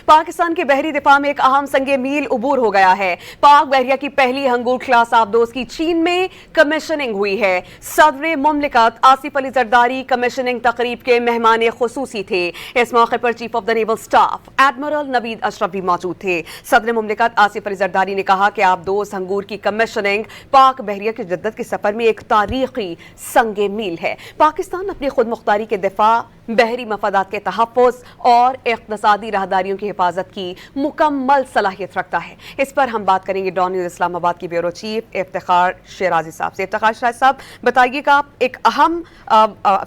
پاکستان کے بحری دفاع میں ایک اہم سنگ میل عبور ہو گیا ہے۔ پاک بحریہ کی پہلی ہنگور کلاس آبدوز کی چین میں کمیشننگ ہوئی ہے۔ صدر مملکت آصف علی زرداری کمیشننگ تقریب کے مہمان خصوصی تھے۔ اس موقع پر chief of the naval staff admiral Naveed Ashraf بھی موجود تھے۔ صدر مملکت آصف علی زرداری نے کہا کہ آبدوز ہنگور کی کمیشننگ پاک بحریہ کی جدت کے سفر میں ایک تاریخی سنگ میل ہے۔ پاکستان اپنی خود مختاری کے دفاع، بحری مفادات کے تحفظ اور اقتصادی راہداریوں کی حفاظت کی مکمل صلاحیت رکھتا ہے۔ اس پر ہم بات کریں گے ڈان نیوز اسلام آباد کی بیورو چیف افتخار شیرازی صاحب سے۔ افتخار شیرازی صاحب، بتائیے گا ایک اہم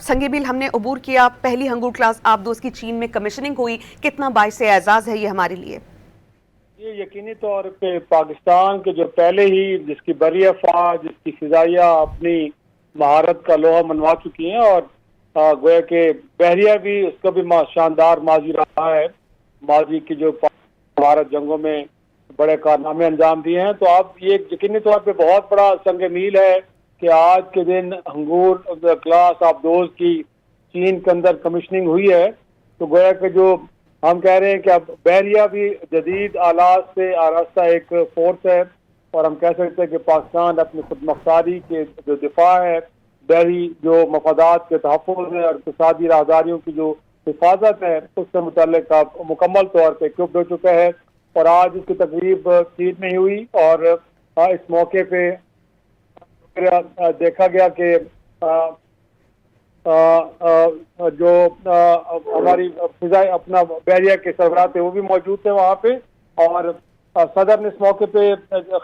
سنگ میل ہم نے عبور کیا، پہلی ہنگور کلاس آبدوز کی چین میں کمیشننگ ہوئی، کتنا باعث اعزاز ہے یہ ہمارے لیے؟ یہ یقینی طور پہ پاکستان کے جو پہلے ہی جس کی بری افواج، جس کی فضائیہ اپنی مہارت کا لوہا منوا چکی ہیں، اور گویا کہ بحریہ بھی اس کا بھی شاندار ماضی رہا ہے، ماضی کی جو بھارت جنگوں میں بڑے کارنامے انجام دیے ہیں۔ تو اب یہ یقینی طور پہ بہت بڑا سنگ میل ہے کہ آج کے دن ہنگور کلاس آبدوز کی چین کے اندر کمیشننگ ہوئی ہے۔ تو گویا کہ جو ہم کہہ رہے ہیں کہ اب بحریہ بھی جدید آلات سے آراستہ ایک فورس ہے، اور ہم کہہ سکتے ہیں کہ پاکستان اپنی خود مختاری کے جو دفاع ہے، بحری جو مفادات کے تحفظ ہے اور اقتصادی راہداریوں کی جو حفاظت ہے، اس سے متعلق اب مکمل طور پہ اکوپڈ ہو چکا ہے۔ اور آج اس کی تقریب چین میں ہی ہوئی، اور اس موقع پہ دیکھا گیا کہ جو ہماری فضائی اپنا بحریہ کے سربراہ تھے وہ بھی موجود تھے وہاں پہ، اور صدر نے اس موقع پہ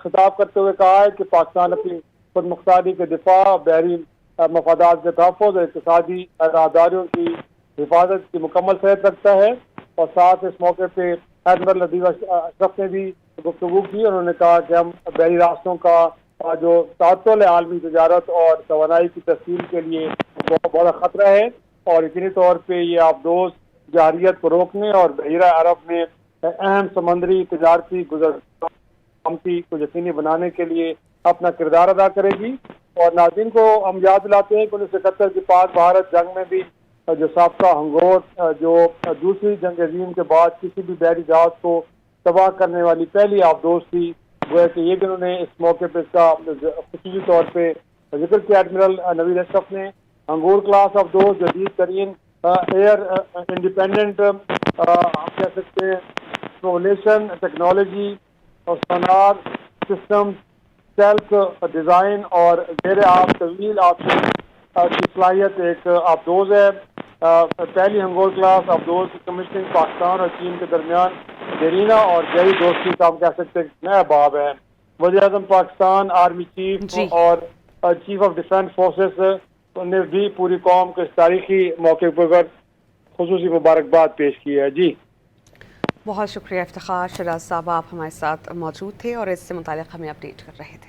خطاب کرتے ہوئے کہا ہے کہ پاکستان اپنی خود مختاری کے دفاع، بحری مفادات کے تحفظ اور اقتصادی راہداریوں کی حفاظت کی مکمل صلاحیت رکھتا ہے۔ اور ساتھ اس موقع پہ ایڈمرل نوید اشرف نے بھی گفتگو کی، انہوں نے کہا کہ ہم بحری راستوں کا جو تعطل ہے عالمی تجارت اور توانائی کی تسہیل کے لیے بہت بڑا خطرہ ہے، اور یقینی طور پہ یہ آبدوز جارحیت کو روکنے اور بحیرہ عرب میں اہم سمندری تجارتی گزرگاہی کو یقینی بنانے کے لیے اپنا کردار ادا کرے گی۔ اور ناظرین کو ہم یاد دلاتے ہیں کہ 1971 کی پاک بھارت جنگ میں بھی جو سابقہ ہنگور جو دوسری جنگ عظیم کے بعد کسی بھی بحری جہاز کو تباہ کرنے والی پہلی آبدوز تھی، گویا کہ یہ بھی انہوں نے اس موقع پہ اس کا خصوصی طور پہ ذکر کیا ایڈمرل نوید اشرف نے۔ ہنگور کلاس آبدوز جدید ترین ایئر انڈیپینڈنٹ ہم کہہ سکتے ہیں پرولیشن ٹیکنالوجی اور سونار سسٹم، سیلف ڈیزائن اور زیر آب طویل آب کی صلاحیت ایک آبدوز ہے۔ پہلی ہنگور کلاس آبدوز کی کمیشننگ پاکستان اور چین کے درمیان دیرینہ اور گہری دوستی کا ہم کہہ سکتے ہیں نیا باب ہے۔ وزیر اعظم پاکستان، آرمی چیف اور چیف آف ڈیفینس فورسز نے بھی پوری قوم کے اس تاریخی موقع پر خصوصی مبارکباد پیش کی ہے۔ جی بہت شکریہ افتخار شیراز صاحب، آپ ہمارے ساتھ موجود تھے اور اس سے متعلق ہمیں اپڈیٹ کر رہے تھے۔